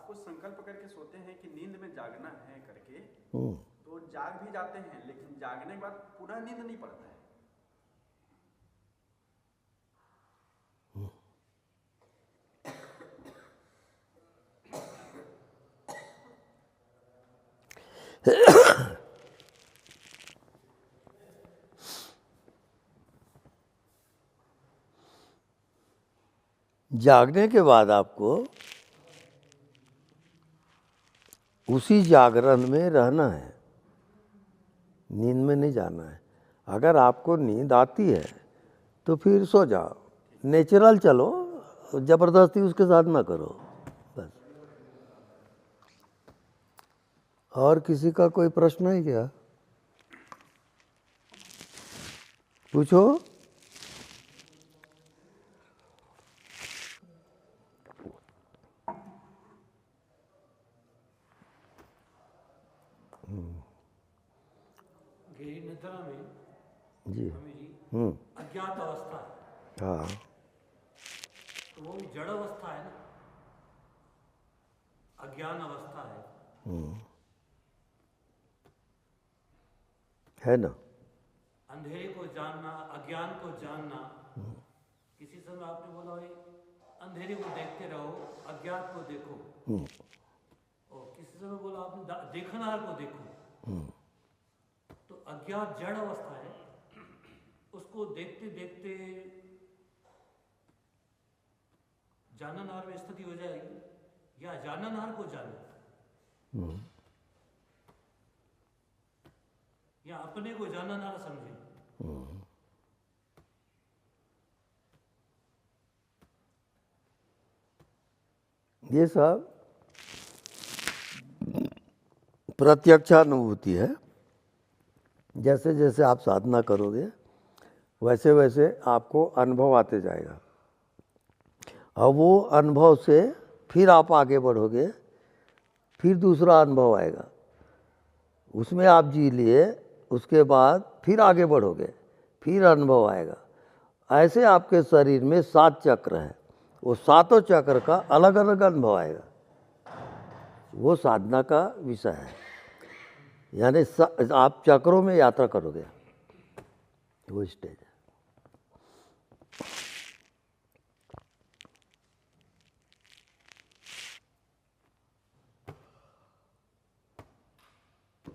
आप कुछ संकल्प करके सोते हैं कि नींद में जागना है करके, तो जाग भी जाते हैं, लेकिन जागने के बाद पूरा नींद नहीं पड़ता है। जागने के बाद आपको उसी जागरण में रहना है, नींद में नहीं जाना है। अगर आपको नींद आती है तो फिर सो जाओ, नेचुरल चलो, ज़बरदस्ती उसके साथ ना करो बस। और किसी का कोई प्रश्न है क्या? पूछो। गहरी निद्रा में जी। स्वामी जी अज्ञात अवस्था है, हाँ, तो वो भी जड़ अवस्था है ना, अज्ञान अवस्था है ना। अंधेरे को जानना, अज्ञान को जानना। किसी समय आपने बोला भाई अंधेरे को देखते रहो, अज्ञात को देखो, और किसी समय बोला आपने देखनहार को देखो। तो अज्ञात जड़ अवस्था है, उसको देखते देखते जाननहार में स्थिति हो जाएगी, या जाननहार को जाने, या अपने को जाननहार समझे। ये सब प्रत्यक्षानुभूति है। जैसे जैसे आप साधना करोगे वैसे वैसे आपको अनुभव आते जाएगा, और वो अनुभव से फिर आप आगे बढ़ोगे, फिर दूसरा अनुभव आएगा, उसमें आप जी लिए, उसके बाद फिर आगे बढ़ोगे, फिर अनुभव आएगा। ऐसे आपके शरीर में 7 चक्र हैं, वो सातों चक्र का अलग अलग अनुभव आएगा। वो साधना का विषय है, यानी आप चक्रों में यात्रा करोगे, वो स्टेज है।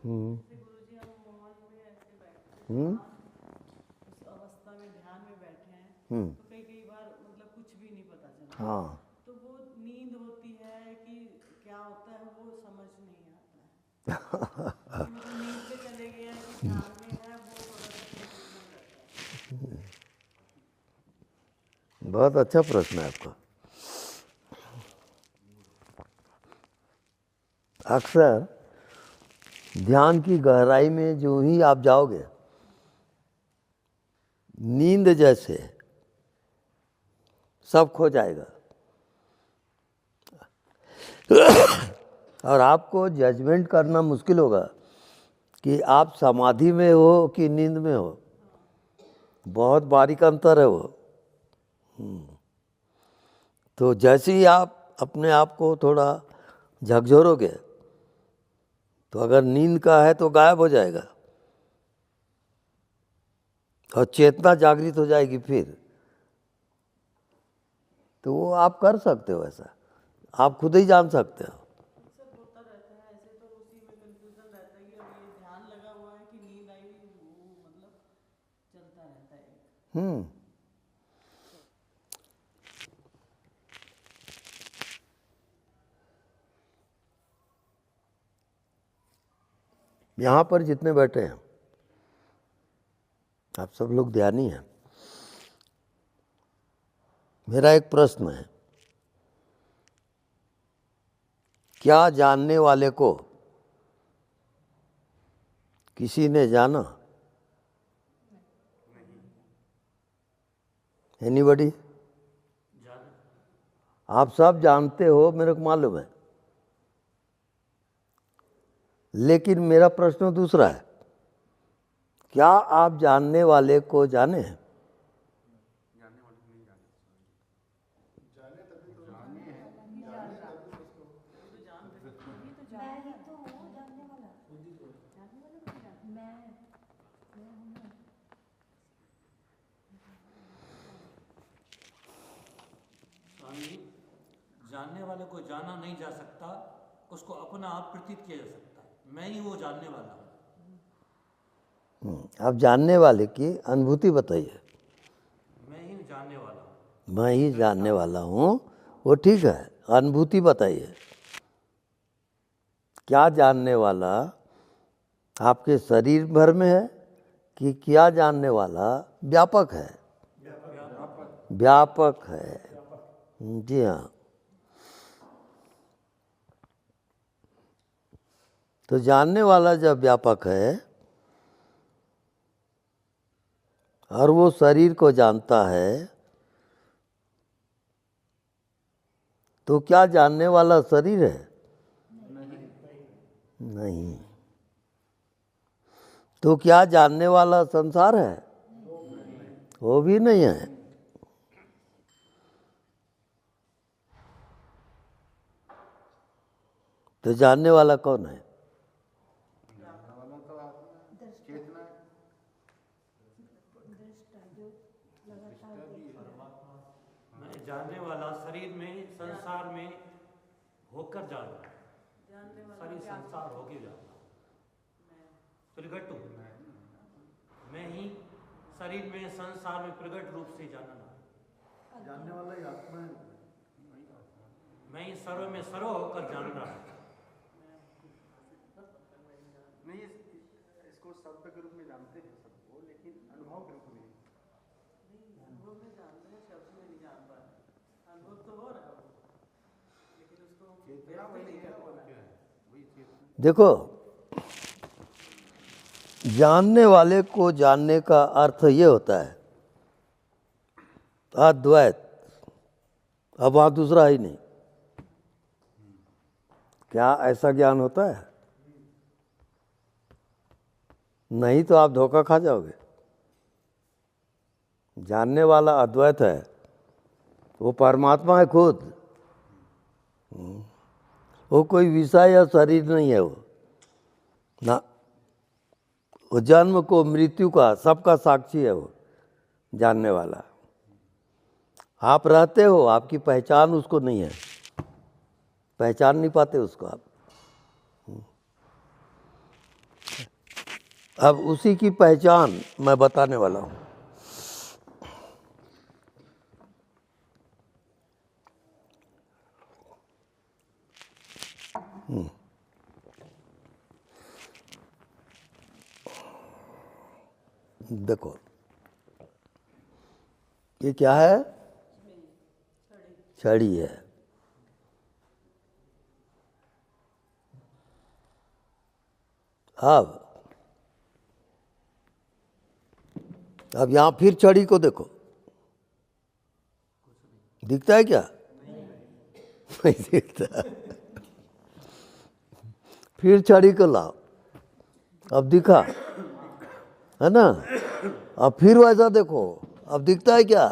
गुरुजी हम मॉल में ऐसे बैठे हैं, उस अवस्था में ध्यान में बैठे हैं, तो कई कई बार मतलब कुछ भी नहीं पता चलता। हाँ, तो वो नींद होती है कि क्या होता है वो समझ नहीं आता है। मतलब नींद पे चले गए हैं कि ध्यान में है, वो थोड़ा सा कंफ्यूजन रहता है। बहुत अच्छा प्रश्न है आपका। अक्सर ध्यान की गहराई में जो ही आप जाओगे, नींद जैसे सब खो जाएगा, और आपको जजमेंट करना मुश्किल होगा कि आप समाधि में हो कि नींद में हो। बहुत बारीक अंतर है वो। तो जैसे ही आप अपने आप को थोड़ा झकझोरोगे, तो अगर नींद का है तो गायब हो जाएगा, और चेतना जागृत हो जाएगी फिर। तो वो आप कर सकते हो, ऐसा आप खुद ही जान सकते हो। अक्सर होता रहता है ऐसे, तो उसी में कंफ्यूजन रहता है कि अब ये ध्यान लगा हुआ है कि नींद आई हुई, वो मतलब चलता रहता है। यहाँ पर जितने बैठे हैं आप सब लोग ध्यानी हैं। मेरा एक प्रश्न है, क्या जानने वाले को किसी ने जाना? एनीबॉडी? आप सब जानते हो, मेरे को मालूम है, लेकिन मेरा प्रश्न दूसरा है, क्या आप जानने वाले को जाने हैं? स्वामी जी, जानने वाले को जाना नहीं जा सकता, उसको अपना आप प्रतीत किया जा सकता है। मैं ही वो जानने वाला हूँ। आप जानने वाले की अनुभूति बताइए। मैं ही जानने वाला हूँ। मैं ही जानने वाला हूँ, वो ठीक है, अनुभूति बताइए। क्या जानने वाला आपके शरीर भर में है कि क्या जानने वाला व्यापक है? व्यापक है, जी हाँ। तो जानने वाला जब व्यापक है और वो शरीर को जानता है, तो क्या जानने वाला शरीर है? नहीं। तो क्या जानने वाला संसार है? वो भी नहीं है। तो जानने वाला कौन है? मैं जानने वाला शरीर में, संसार में होकर जानना, सारी संसार होके जानना, प्रगट हूँ मैं ही शरीर में, संसार में प्रगट रूप से जानना। जानने वाला ही आत्मा है। मैं ही सर्व में सर्व होकर जान रहा हूँ। नहीं, इसको शब्द के रूप में जानते हैं सबको, लेकिन अनुभव के रूप में अनुभव में जानते हैं, शब्द में नहीं जान पा रहे। अनुभव तो हो रहा है वो, लेकिन उसको चेतना वही नहीं है कर और पा क्या है, वही चेतना। देखो, जानने वाले को जानने का अर्थ ये होता है अद्वैत। अब वहाँ दूसरा ही नहीं। क्या ऐसा ज्ञान होता है? नहीं तो आप धोखा खा जाओगे। जानने वाला अद्वैत है, वो परमात्मा है खुद। वो कोई विषय या शरीर नहीं है वो ना। वो जन्म को, मृत्यु का, सबका साक्षी है वो जानने वाला। आप रहते हो, आपकी पहचान उसको नहीं है, पहचान नहीं पाते उसको आप। अब उसी की पहचान मैं बताने वाला हूँ। देखो, ये क्या है? छड़ी है। अब यहां फिर छड़ी को देखो, दिखता है क्या? नहीं दिखता। फिर छड़ी को लाओ, अब दिखा, है ना? अब फिर वैसा देखो, अब दिखता है क्या?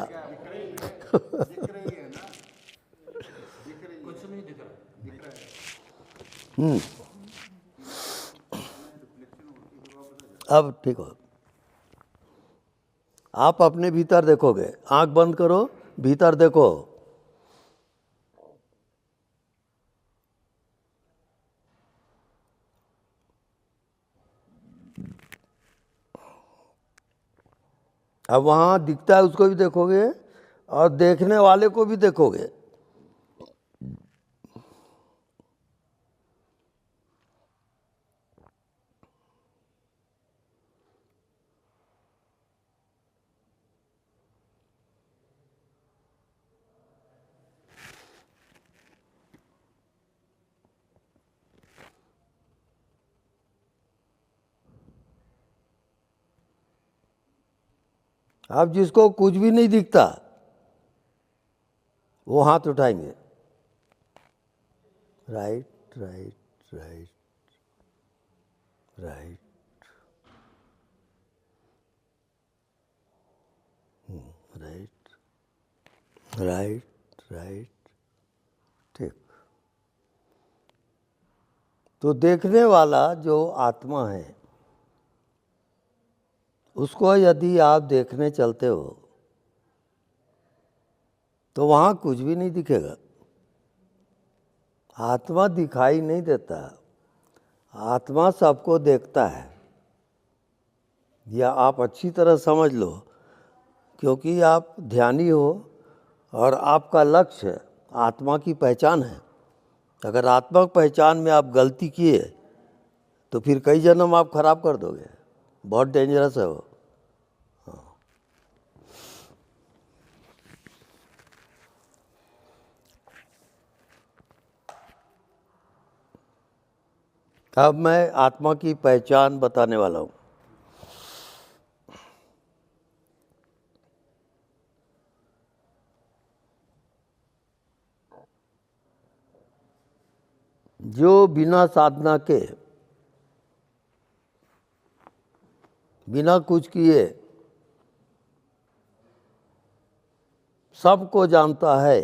कुछ नहीं दिख रहा। अब ठीक हो। आप अपने भीतर देखोगे, आंख बंद करो, भीतर देखो। अब वहाँ दिखता है उसको भी देखोगे और देखने वाले को भी देखोगे। अब जिसको कुछ भी नहीं दिखता वो हाथ उठाएंगे। Right right right right, right right right, ठीक। तो देखने वाला जो आत्मा है उसको यदि आप देखने चलते हो तो वहाँ कुछ भी नहीं दिखेगा। आत्मा दिखाई नहीं देता, आत्मा सबको देखता है। या आप अच्छी तरह समझ लो, क्योंकि आप ध्यानी हो और आपका लक्ष्य आत्मा की पहचान है। अगर आत्मा की पहचान में आप गलती किए तो फिर कई जन्म आप खराब कर दोगे। बहुत डेंजरस है वो। अब मैं आत्मा की पहचान बताने वाला हूँ। जो बिना साधना के, बिना कुछ किए सबको जानता है,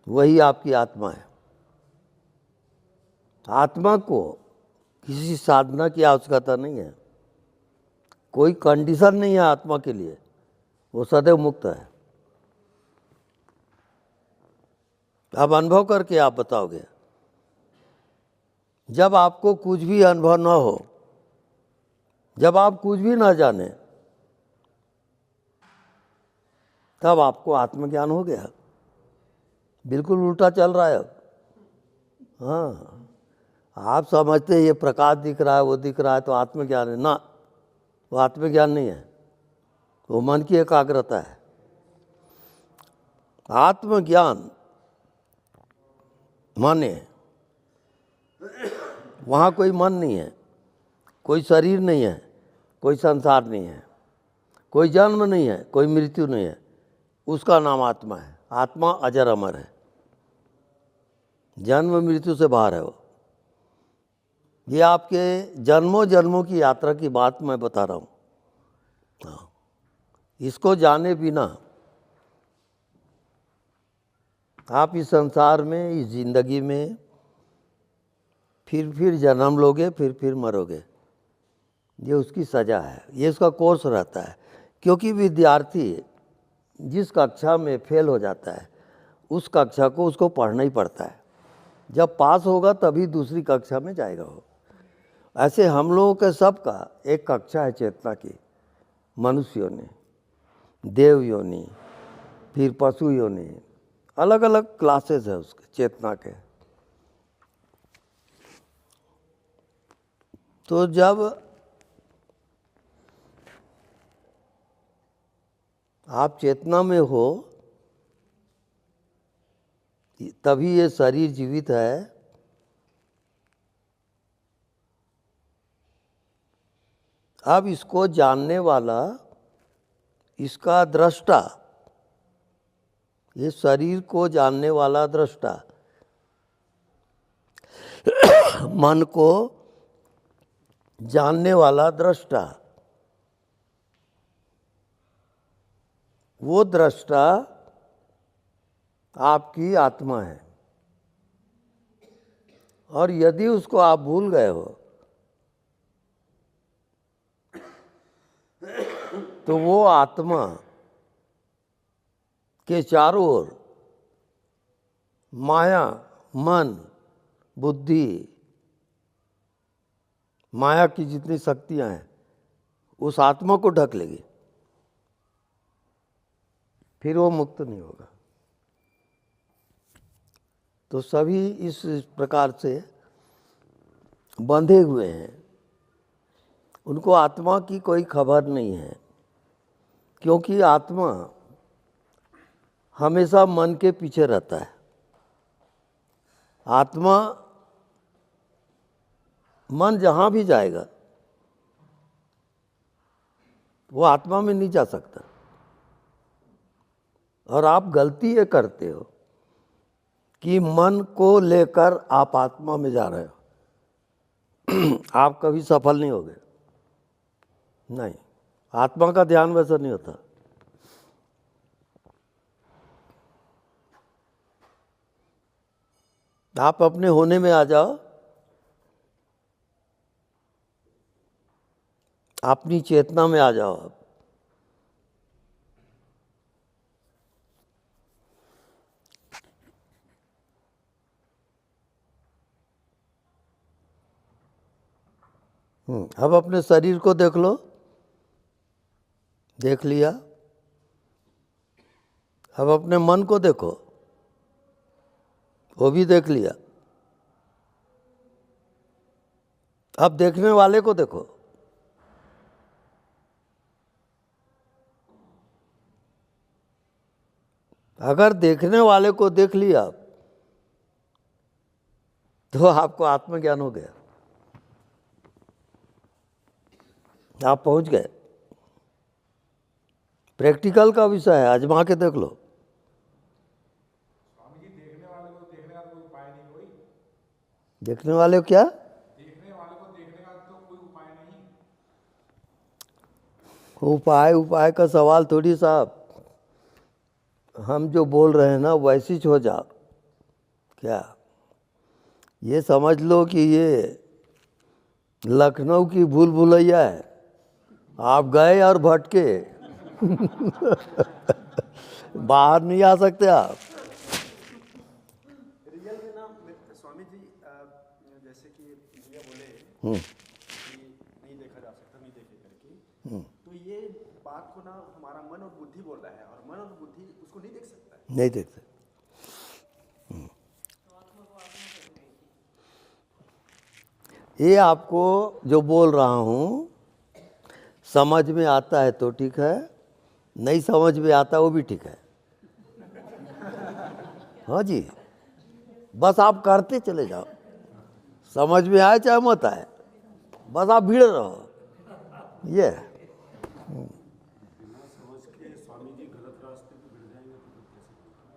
वही आपकी आत्मा है। आत्मा को किसी साधना की आवश्यकता नहीं है, कोई कंडीशन नहीं है आत्मा के लिए, वो सदैव मुक्त है। अब अनुभव करके आप बताओगे। जब आपको कुछ भी अनुभव न हो, जब आप कुछ भी ना जाने, तब आपको आत्मज्ञान हो गया। बिल्कुल उल्टा चल रहा है अब। हाँ, आप समझते हैं ये प्रकाश दिख रहा है, वो दिख रहा है तो आत्मज्ञान है। ना, वो आत्मज्ञान नहीं है, वो मन की एकाग्रता है। आत्मज्ञान माने वहाँ कोई मन नहीं है, कोई शरीर नहीं है, कोई संसार नहीं है, कोई जन्म नहीं है, कोई मृत्यु नहीं है। उसका नाम आत्मा है। आत्मा अजर अमर है, जन्म मृत्यु से बाहर है वो। ये आपके जन्मों जन्मों की यात्रा की बात मैं बता रहा हूँ। हाँ, इसको जाने बिना आप इस संसार में, इस जिंदगी में फिर जन्म लोगे, फिर मरोगे। ये उसकी सज़ा है, ये उसका कोर्स रहता है। क्योंकि विद्यार्थी जिस कक्षा में फेल हो जाता है, उस कक्षा को उसको पढ़ना ही पड़ता है। जब पास होगा तभी दूसरी कक्षा में जाएगा वो। ऐसे हम लोगों के सबका एक कक्षा है चेतना की। मनुष्य योनि, देव योनि, फिर पशु योनि, अलग अलग क्लासेस है उसके चेतना के। तो जब आप चेतना में हो तभी ये शरीर जीवित है। अब इसको जानने वाला, इसका दृष्टा, ये शरीर को जानने वाला दृष्टा, मन को जानने वाला दृष्टा, वो दृष्टा आपकी आत्मा है। और यदि उसको आप भूल गए हो तो वो आत्मा के चारों ओर माया, मन, बुद्धि, माया की जितनी शक्तियां हैं उस आत्मा को ढक लेगी। फिर वो मुक्त नहीं होगा। तो सभी इस प्रकार से बंधे हुए हैं, उनको आत्मा की कोई खबर नहीं है। क्योंकि आत्मा हमेशा मन के पीछे रहता है। आत्मा, मन जहाँ भी जाएगा वो आत्मा में नहीं जा सकता। और आप गलती ये करते हो कि मन को लेकर आप आत्मा में जा रहे हो। आप कभी सफल नहीं होगे। नहीं, आत्मा का ध्यान वैसा नहीं होता। आप अपने होने में आ जाओ, अपनी चेतना में आ जाओ आप। अब अपने शरीर को देख लो, देख लिया। अब अपने मन को देखो, वो भी देख लिया। अब देखने वाले को देखो। अगर देखने वाले को देख लिया तो आपको आत्मज्ञान हो गया, आप पहुंच गए। प्रैक्टिकल का विषय है, आजमा के देख लो। स्वामी जी, देखने वाले को देखने का तो कोई उपाय नहीं कोई? देखने वाले को क्या? देखने वाले को देखने का तो कोई उपाय नहीं। उपाय का सवाल थोड़ी साहब। हम जो बोल रहे हैं ना वैसी हो जाओ। क्या ये समझ लो कि ये लखनऊ की भूल भुलैया है, आप गए और भटके बाहर नहीं आ सकते आप। रियल में ना स्वामी जी, जैसे कि भैया बोले कि नहीं देखा जा सकता, नहीं देखे करके, तो ये बात को ना हमारा मन और बुद्धि बोल रहा है, और मन और बुद्धि उसको नहीं देख सकता है। नहीं देखते। ये आपको जो बोल रहा हूँ समझ में आता है तो ठीक है, नहीं समझ में आता वो भी ठीक है। हाँ जी, बस आप करते चले जाओ, समझ में आए चाहे मत आए, बस आप भीड़ रहो। ये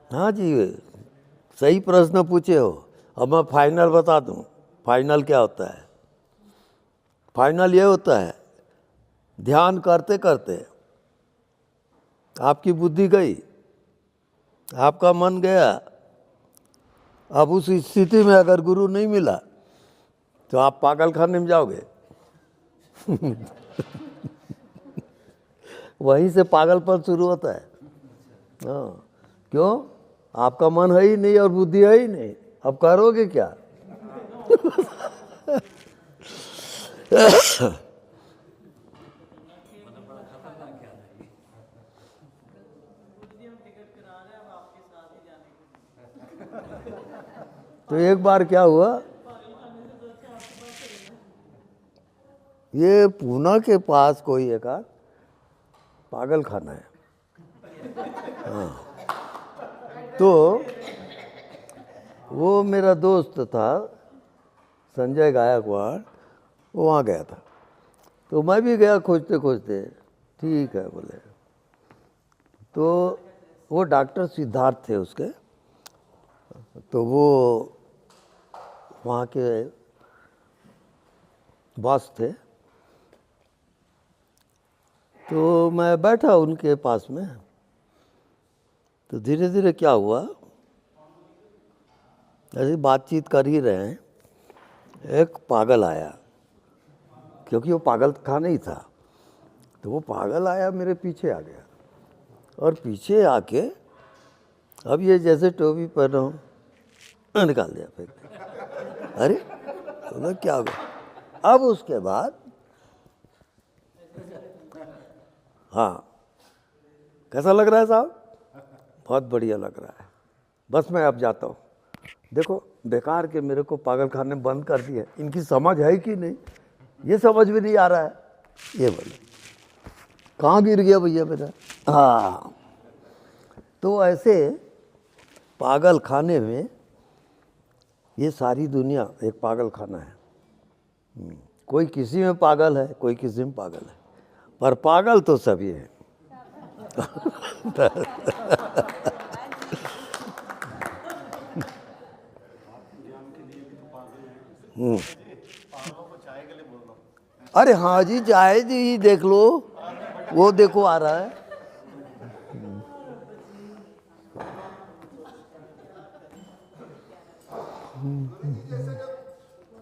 हाँ जी, सही प्रश्न पूछे हो। अब मैं फाइनल बता दूं, फाइनल क्या होता है। फाइनल ये होता है, ध्यान करते करते आपकी बुद्धि गई, आपका मन गया। अब उस स्थिति में अगर गुरु नहीं मिला तो आप पागल खाने में जाओगे वहीं से पागलपन शुरू होता है। हाँ, क्यों? आपका मन है ही नहीं और बुद्धि है ही नहीं, अब करोगे क्या? तो एक बार क्या हुआ, ये पूना के पास कोई एक पागल खाना है। हाँ, तो वो मेरा दोस्त था संजय गायकवाड़, वो वहाँ गया था, तो मैं भी गया खोजते खोजते। ठीक है बोले, तो वो डॉक्टर सिद्धार्थ थे उसके, तो वो वहाँ के बॉस थे। तो मैं बैठा उनके पास में, तो धीरे धीरे क्या हुआ, ऐसे बातचीत कर ही रहे हैं, एक पागल आया, क्योंकि वो पागल खाना ही था। तो वो पागल आया, मेरे पीछे आ गया, और पीछे आके अब ये जैसे टोपी पहना हूँ निकाल दिया फेंक दिया। अरे तो क्या हो गया? अब उसके बाद हाँ, कैसा लग रहा है साहब? बहुत बढ़िया लग रहा है, बस मैं अब जाता हूँ। देखो बेकार के मेरे को पागल खाने बंद कर दिए, इनकी समझ है कि नहीं ये समझ में नहीं आ रहा है। ये बोले कहाँ गिर गया भैया मेरा? हाँ, तो ऐसे पागल खाने में ये सारी दुनिया एक पागल खाना है। कोई किसी में पागल है, कोई किसी में पागल है, पर पागल तो सभी है। अरे हाँ जी, चाय जी देख लो, वो देखो आ रहा है।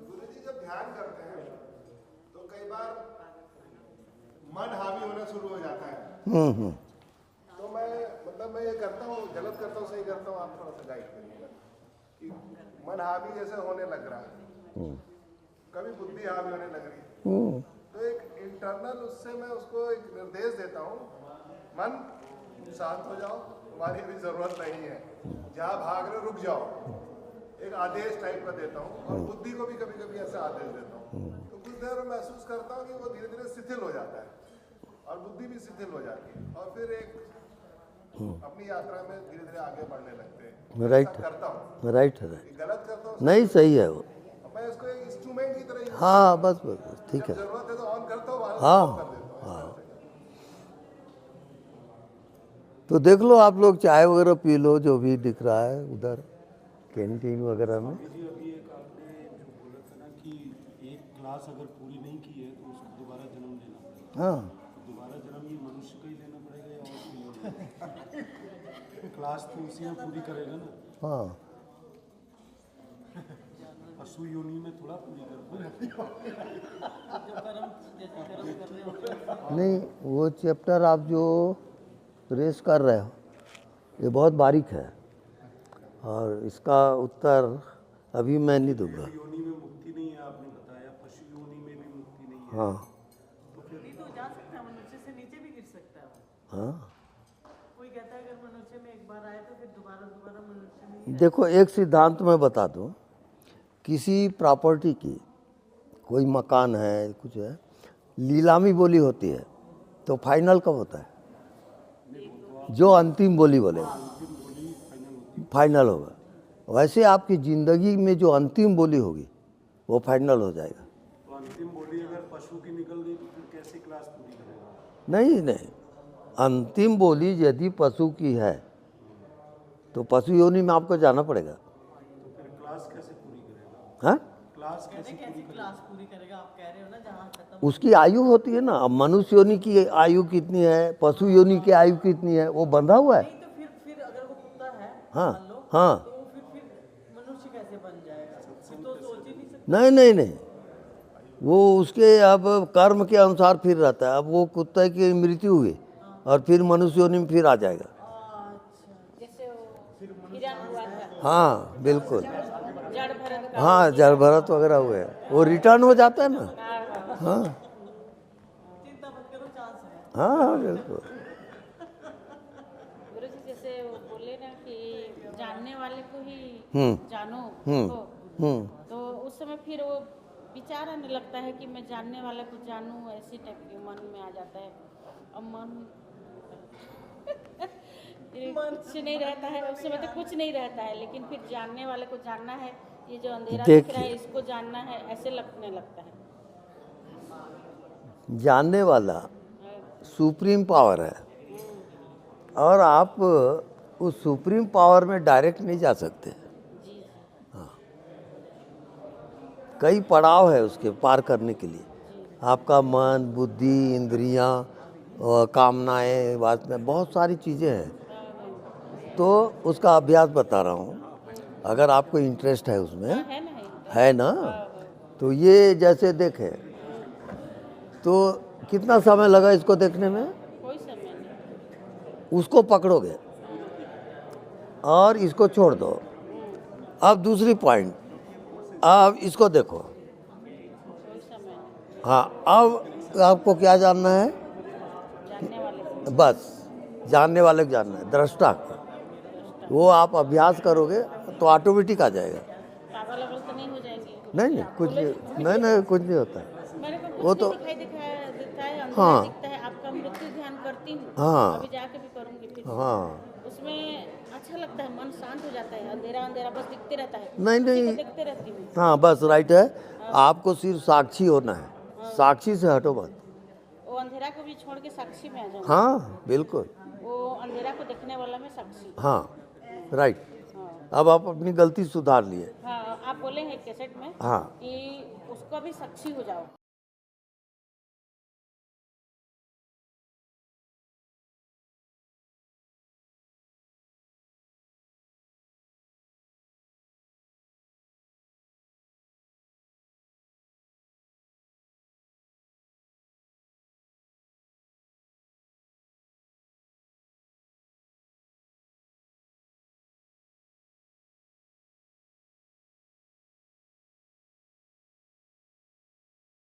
गुरुजी जब ध्यान करते हैं तो कई बार मन हावी होना शुरू हो जाता है। तो मैं मतलब मैं ये करता हूँ, गलत करता हूँ सही करता हूँ, आप थोड़ा सा गाइड करिएगा कि मन हावी जैसे होने लग रहा है, कभी बुद्धि हावी होने लग रही है, तो एक इंटरनल उससे मैं उसको एक निर्देश देता हूँ, मन शांत हो जाओ, तुम्हारी अभी जरूरत नहीं है, जहाँ भाग रहे हो रुक जाओ, एक आदेश टाइप का देता हूँ। और बुद्धि को भी कभी कभी ऐसा आदेश देता हूँ, तो कुछ देर में महसूस करता हूँ कि वो धीरे धीरे शिथिल हो जाता है और बुद्धि भी शिथिल हो जाती है, और फिर एक अपनी यात्रा में धीरे धीरे आगे बढ़ने लगते हैं। राइट ऐसा करता हूँ, राइट है गलत करता हूँ नहीं, सही है वो। मैं इसको एक इंस्ट्रूमेंट की तरह use हाँ बस बस ठीक है। जरूरत है तो ऑन करता हूँ, हाँ, ऑफ कर देता हूँ। तो देख लो आप लोग, चाय वगैरह पी लो, जो भी दिख रहा है उधर कैंटीन वगैरह में। जी अभी एक आपने जो बोला था ना कि एक क्लास अगर पूरी नहीं की है तो उसको दोबारा जन्म लेना पड़ेगा। हाँ दोबारा जन्म ये मनुष्य का ही लेना पड़ेगा या और कोई लेना? क्लास तो उसी में पूरी करेगा ना। हाँ पशु योनि में थोड़ा पूरी कर पाएगा। नहीं, वो चैप्टर आप जो रेस कर रहे हो ये बहुत बारीक है, और इसका उत्तर अभी मैं नहीं दूंगा। योनि में मुक्ति नहीं है आपने बताया, पशु योनि में भी मुक्ति नहीं है। हाँ नहीं तो जा सकता है, मनुष्य से नीचे भी गिर सकता है वो। हाँ कोई कहता है अगर मनुष्य में एक बार आए तो फिर दोबारा मनुष्य में देखो, एक सिद्धांत मैं बता दूं, किसी प्रॉपर्टी की, कोई मकान है कुछ है, नीलामी बोली होती है तो फाइनल कब होता है? जो अंतिम बोली बोलेगा फाइनल होगा। वैसे आपकी ज़िंदगी में जो अंतिम बोली होगी वो फाइनल हो जाएगा। तो अंतिम बोली अगर पशु की निकल गई तो फिर कैसे क्लास पूरी करेगा? नहीं नहीं, अंतिम बोली यदि पशु की है तो पशु योनि में आपको जाना पड़ेगा। तो फिर क्लास कैसे पूरी करेगा? हाँ, क्लास कैसे कैसी क्लास पूरी करेगा? आप कह रहे हो ना जहाँ खत्म। उसकी आयु होती है ना। अब मनुष्य योनि की आयु कितनी है, पशु योनि की आयु कितनी है, वो बंधा हुआ है। नहीं तो फिर अगर वो कुत्ता है हाँ मान लो, हाँ, तो वो फिर मनुष्य कैसे बन जाएगा? फिर तो सोच ही नहीं सकते। नहीं नहीं नहीं, वो उसके अब कर्म के अनुसार फिर रहता है। अब वो कुत्ते की मृत्यु हुई और फिर मनुष्य योनि में फिर आ जाएगा। जैसे वो हिरण हुआ था, हाँ बिल्कुल, जड़ भरत का। हाँ जड़ भरत वगैरह हुए, वो रिटर्न हो जाता है ना। हाँ चिंता मत करो, चांस है। हाँ हाँ बिल्कुल। गुरु जी जैसे वो बोले ना कि जानने वाले को ही जानो, तो उस समय फिर वो विचार आने लगता है कि मैं जानने वाले को जानूं, ऐसी टाइप के मन में आ जाता है। अब मन कुछ नहीं रहता है, उस समय तो कुछ नहीं रहता है, लेकिन फिर जानने वाले को जानना है, ये जो अंधेरा दिख रहा है इसको जानना है, ऐसे लगने लगता है। जानने वाला सुप्रीम पावर है, और आप उस सुप्रीम पावर में डायरेक्ट नहीं जा सकते। हाँ, कई पड़ाव है उसके पार करने के लिए। आपका मन, बुद्धि, इंद्रियां, कामनाएं, वासना, बहुत सारी चीज़ें हैं। तो उसका अभ्यास बता रहा हूँ, अगर आपको इंटरेस्ट है उसमें, है ना। तो ये जैसे देखें तो कितना समय लगा इसको देखने में? कोई समय नहीं। उसको पकड़ोगे और इसको छोड़ दो। अब दूसरी पॉइंट, अब इसको देखो। कोई समय नहीं। हाँ, अब आपको क्या जानना है? जानने वाले को। बस जानने वाले को जानना है, दृष्टा को। वो आप अभ्यास करोगे तो ऑटोमेटिक आ जाएगा। पागल वागल तो नहीं हो जाएंगे? नहीं कुछ नहीं कुछ नहीं होता है। मेरे को कुछ वो नहीं तो दिखाई देता है, अंधेरा हाँ। दिखता है। आपका मृत्यु ध्यान करती हूँ, हाँ। अभी जाके भी करूँगी फिर। हाँ उसमें अच्छा लगता है, मन शांत हो जाता है। अंधेरा अंधेरा बस दिखते रहता है, नहीं उसी को नहीं, देखते रहती हूँ। हाँ बस राइट है। आपको सिर्फ साक्षी होना है, साक्षी से हटो मत। वो अंधेरा को भी छोड़ के साक्षी में आ जाऊँ। हाँ बिल्कुल, वो अंधेरा को देखने वाला में साक्षी। हाँ राइट। हाँ। अब आप अपनी गलती सुधार लिए। हाँ, आप बोले हैं कैसेट में हाँ कि उसको भी साक्षी हो जाओ।